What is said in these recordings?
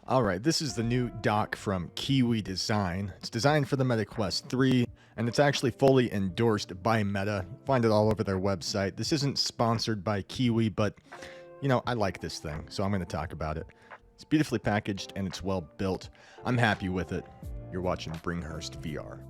All right, this is the new dock from Kiwi Design. It's designed for the Meta Quest 3, and it's actually fully endorsed by Meta. Find it all over their website. This isn't sponsored by Kiwi, but, I like this thing, so I'm going to talk about it. It's beautifully packaged, and it's well built. I'm happy with it. You're watching Bringhurst VR.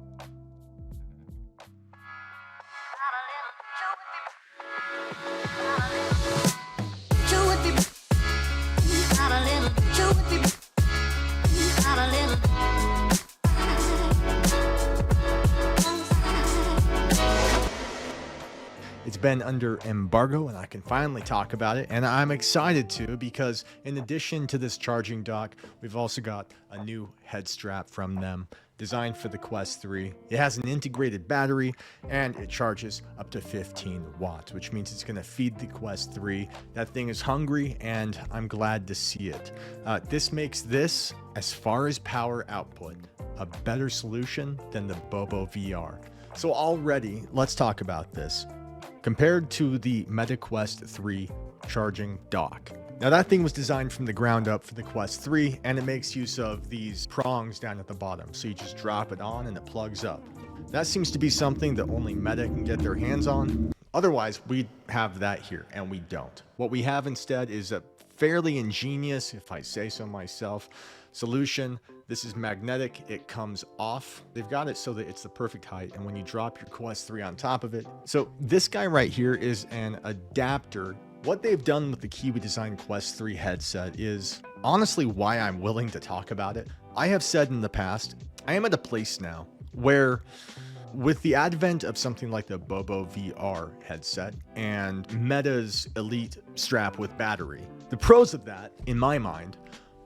It's been under embargo and I can finally talk about it, and I'm excited to because in addition to this charging dock, we've also got a new head strap from them designed for the Quest 3. It has an integrated battery and it charges up to 15 watts, which means it's going to feed the Quest 3. That thing is hungry and I'm glad to see it. This makes this, as far as power output, a better solution than the Bobo VR. So already, let's talk about this. Compared to the Meta Quest 3 charging dock. Now that thing was designed from the ground up for the Quest 3, and it makes use of these prongs down at the bottom. So you just drop it on and it plugs up. That seems to be something that only Meta can get their hands on. Otherwise, we'd have that here, and we don't. What we have instead is a fairly ingenious, if I say so myself, solution. This is magnetic, it comes off. They've got it so that it's the perfect height, and when you drop your Quest 3 on top of it. So this guy right here is an adapter. What they've done with the Kiwi Design Quest 3 headset is honestly why I'm willing to talk about it. I have said in the past, I am at a place now where with the advent of something like the Bobo VR headset and Meta's Elite strap with battery, the pros of that, in my mind,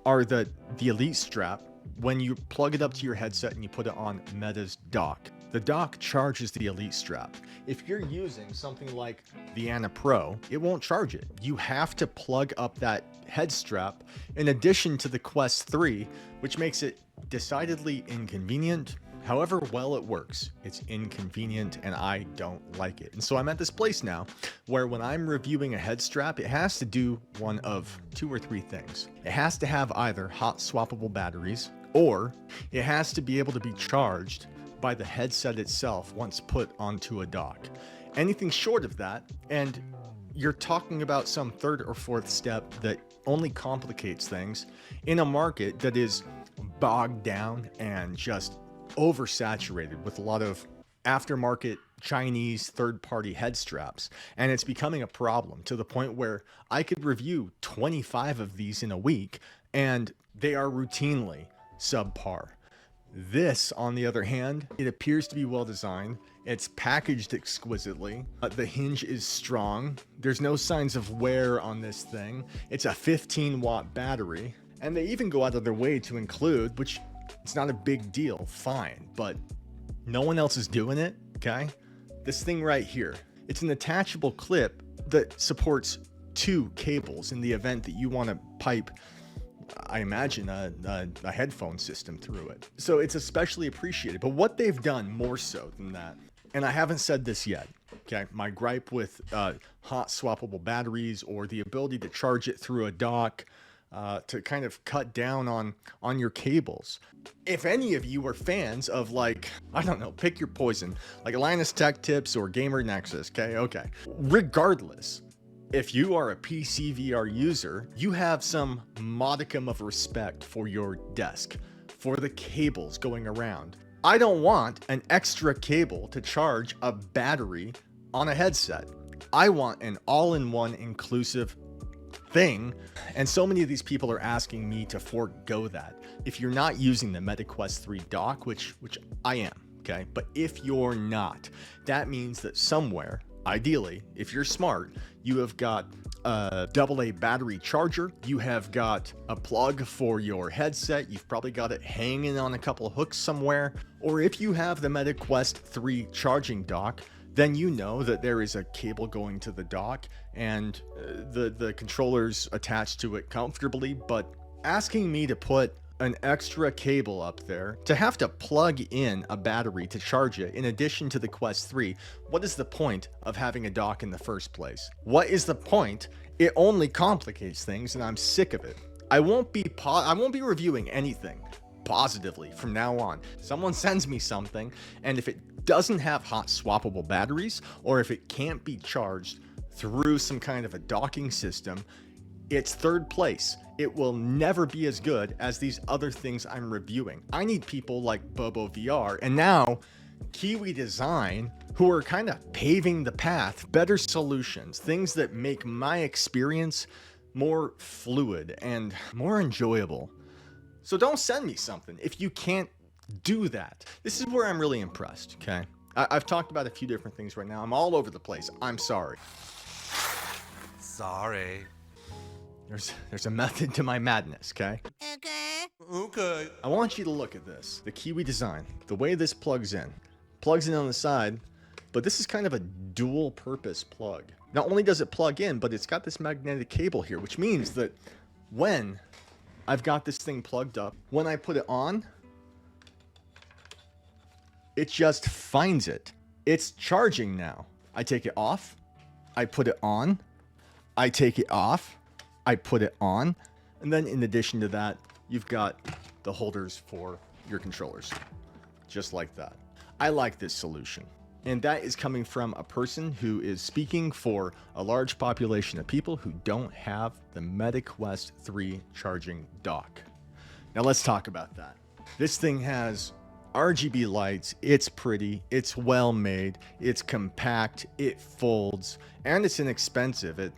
are that the Elite strap, when you plug it up to your headset and you put it on Meta's dock, the dock charges the Elite strap. If you're using something like the Anna Pro, it won't charge it. You have to plug up that head strap in addition to the Quest 3, which makes it decidedly inconvenient. However well it works, it's inconvenient and I don't like it. And so I'm at this place now where when I'm reviewing a head strap, it has to do one of 2 or 3 things. It has to have either hot swappable batteries, or it has to be able to be charged by the headset itself once put onto a dock. Anything short of that, and you're talking about some 3rd or 4th step that only complicates things in a market that is bogged down and just oversaturated with a lot of aftermarket Chinese third-party head straps, and it's becoming a problem to the point where I could review 25 of these in a week and they are routinely subpar. This, on the other hand, it appears to be well designed. It's packaged exquisitely. The hinge is strong. There's no signs of wear on this thing. It's a 15-watt battery, and they even go out of their way to include, which it's not a big deal, fine, but no one else is doing it, okay? This thing right here, it's an attachable clip that supports 2 cables in the event that you want to pipe, I imagine, a headphone system through it. So it's especially appreciated. But what they've done more so than that, and I haven't said this yet, okay, my gripe with hot swappable batteries or the ability to charge it through a dock, to kind of cut down on your cables. If any of you are fans of, like, I don't know, pick your poison, like Linus Tech Tips or Gamer Nexus, okay. Regardless, if you are a PC VR user, you have some modicum of respect for your desk, for the cables going around. I don't want an extra cable to charge a battery on a headset. I want an all-in-one inclusive thing, and so many of these people are asking me to forego that. If you're not using the Meta Quest 3 dock, which I am, okay, but if you're not, that means that somewhere, ideally, if you're smart, you have got a AA battery charger, you have got a plug for your headset, you've probably got it hanging on a couple of hooks somewhere, or if you have the Meta Quest 3 charging dock, then you know that there is a cable going to the dock and the controllers attached to it comfortably. But asking me to put an extra cable up there to have to plug in a battery to charge it in addition to the Quest 3, what is the point of having a dock in the first place? What is the point? It only complicates things and I'm sick of it. I won't be reviewing anything positively from now on. Someone sends me something, and if it doesn't have hot swappable batteries, or if it can't be charged through some kind of a docking system, it's third place. It will never be as good as these other things I'm reviewing. I need people like Bobo VR and now Kiwi Design, who are kind of paving the path, better solutions, things that make my experience more fluid and more enjoyable. So don't send me something if you can't do that. This is where I'm really impressed, okay? I've talked about a few different things right now. I'm all over the place. I'm sorry. Sorry. There's a method to my madness, okay? Okay. I want you to look at this. The Kiwi Design, the way this plugs in. Plugs in on the side, but this is kind of a dual purpose plug. Not only does it plug in, but it's got this magnetic cable here, which means that when I've got this thing plugged up, when I put it on, it just finds it. It's charging now. I take it off, I put it on, I take it off, I put it on, and then in addition to that, you've got the holders for your controllers, just like that. I like this solution, and that is coming from a person who is speaking for a large population of people who don't have the Meta Quest 3 charging dock. Now let's talk about that. This thing has RGB lights, it's pretty, it's well made, it's compact, it folds, and it's inexpensive. It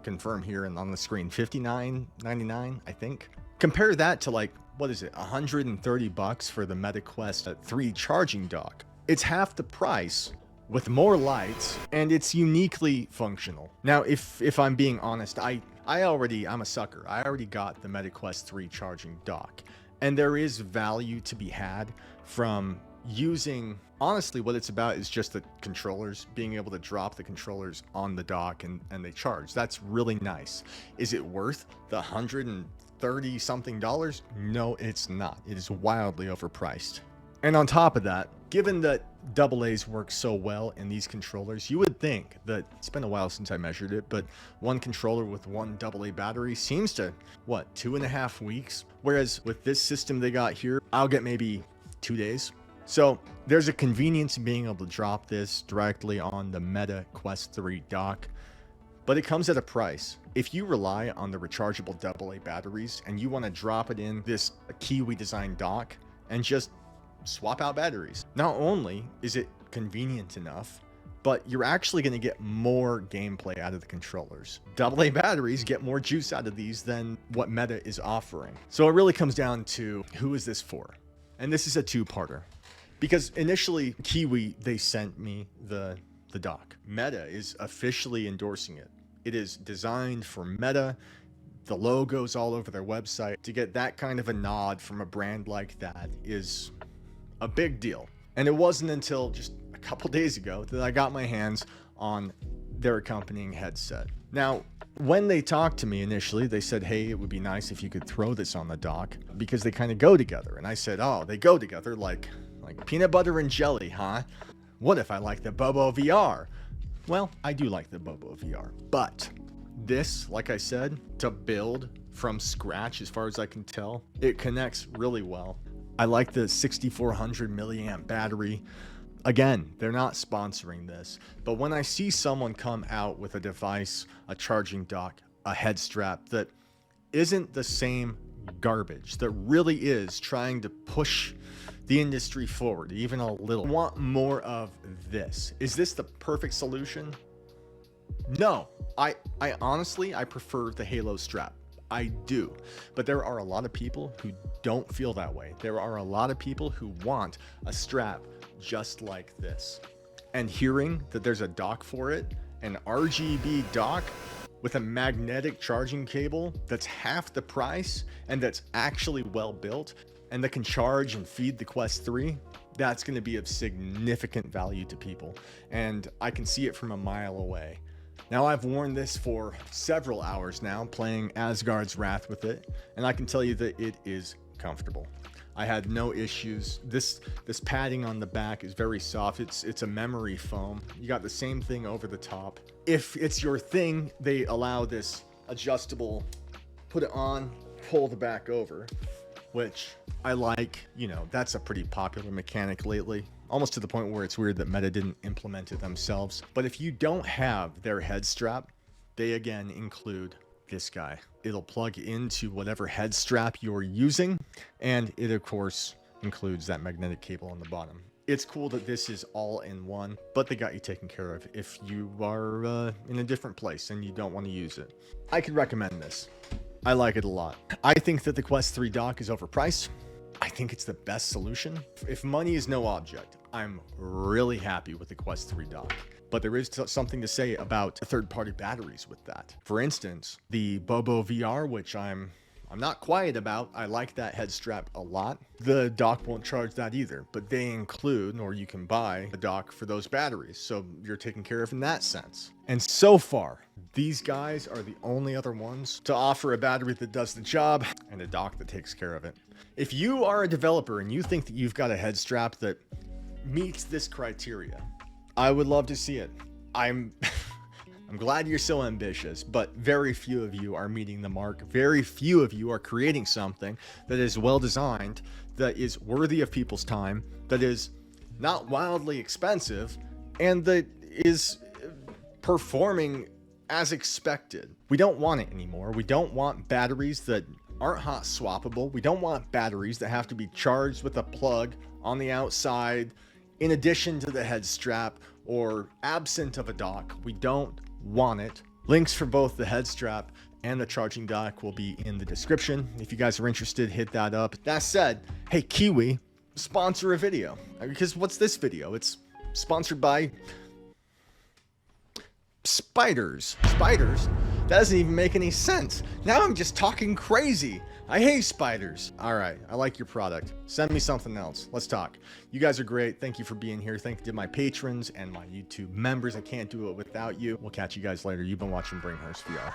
confirm here and on the screen, $59.99, I think. Compare that to like, what is it, $130 for the Meta Quest 3 charging dock. It's half the price with more lights, and it's uniquely functional. Now, if I'm being honest, I'm a sucker. I already got the Meta Quest 3 charging dock, and there is value to be had from using, honestly, what it's about is just the controllers, being able to drop the controllers on the dock and they charge. That's really nice. Is it worth the $130 something? No, it's not. It is wildly overpriced. And on top of that, given that AA's work so well in these controllers, you would think that, it's been a while since I measured it, but one controller with one AA battery seems to, 2.5 weeks? Whereas with this system they got here, I'll get maybe 2 days. So there's a convenience in being able to drop this directly on the Meta Quest 3 dock, but it comes at a price. If you rely on the rechargeable AA batteries and you want to drop it in this Kiwi Design dock and just swap out batteries, not only is it convenient enough, but you're actually going to get more gameplay out of the controllers. AA batteries get more juice out of these than what Meta is offering. So it really comes down to, who is this for? And this is a two-parter. Because initially, Kiwi, they sent me the dock. Meta is officially endorsing it. It is designed for Meta. The logo's all over their website. To get that kind of a nod from a brand like that is a big deal. And it wasn't until just a couple days ago that I got my hands on their accompanying headset. Now, when they talked to me initially, they said, hey, it would be nice if you could throw this on the dock because they kind of go together. And I said, oh, they go together like peanut butter and jelly, huh? What if I like the Bobo VR? Well, I do like the Bobo VR, but this, like I said, to build from scratch, as far as I can tell, it connects really well. I like the 6400 milliamp battery. Again, they're not sponsoring this, but when I see someone come out with a device, a charging dock, a head strap that isn't the same garbage, that really is trying to push the industry forward even a little, I want more of this. Is this the perfect solution? No, I honestly, I prefer the Halo strap. I do, but there are a lot of people who don't feel that way. There are a lot of people who want a strap just like this. And hearing that there's a dock for it, an RGB dock with a magnetic charging cable that's half the price and that's actually well built and that can charge and feed the Quest 3, that's going to be of significant value to people. And I can see it from a mile away. Now, I've worn this for several hours now, playing Asgard's Wrath with it, and I can tell you that it is comfortable. I had no issues. This padding on the back is very soft. It's a memory foam. You got the same thing over the top. If it's your thing, they allow this adjustable, put it on, pulled back over, which I like. You know, that's a pretty popular mechanic lately, almost to the point where it's weird that Meta didn't implement it themselves. But if you don't have their head strap, they again include this guy. It'll plug into whatever head strap you're using, and it of course includes that magnetic cable on the bottom. It's cool that this is all in one, but they got you taken care of if you are in a different place and you don't want to use it. I could recommend this. I like it a lot. I think that the Quest 3 dock is overpriced. I think it's the best solution. If money is no object, I'm really happy with the Quest 3 dock. But there is something to say about third-party batteries with that. For instance, the Bobo VR, which I'm not quiet about. I like that head strap a lot. The dock won't charge that either, but they include, or you can buy a dock for those batteries. So you're taken care of in that sense. And so far, these guys are the only other ones to offer a battery that does the job and a dock that takes care of it. If you are a developer and you think that you've got a head strap that meets this criteria, I would love to see it. I'm glad you're so ambitious, but very few of you are meeting the mark. Very few of you are creating something that is well designed, that is worthy of people's time, that is not wildly expensive, and that is performing as expected. We don't want it anymore. We don't want batteries that aren't hot swappable. We don't want batteries that have to be charged with a plug on the outside in addition to the head strap or absent of a dock. We don't want it. Links for both the head strap and the charging dock will be in the description. If you guys are interested, hit that up. That said, hey, Kiwi, sponsor a video. Because what's this video? It's sponsored by spiders. Spiders? That doesn't even make any sense. Now I'm just talking crazy. I hate spiders. All right, I like your product. Send me something else. Let's talk. You guys are great. Thank you for being here. Thank you to my patrons and my YouTube members. I can't do it without you. We'll catch you guys later. You've been watching Bringhurst VR.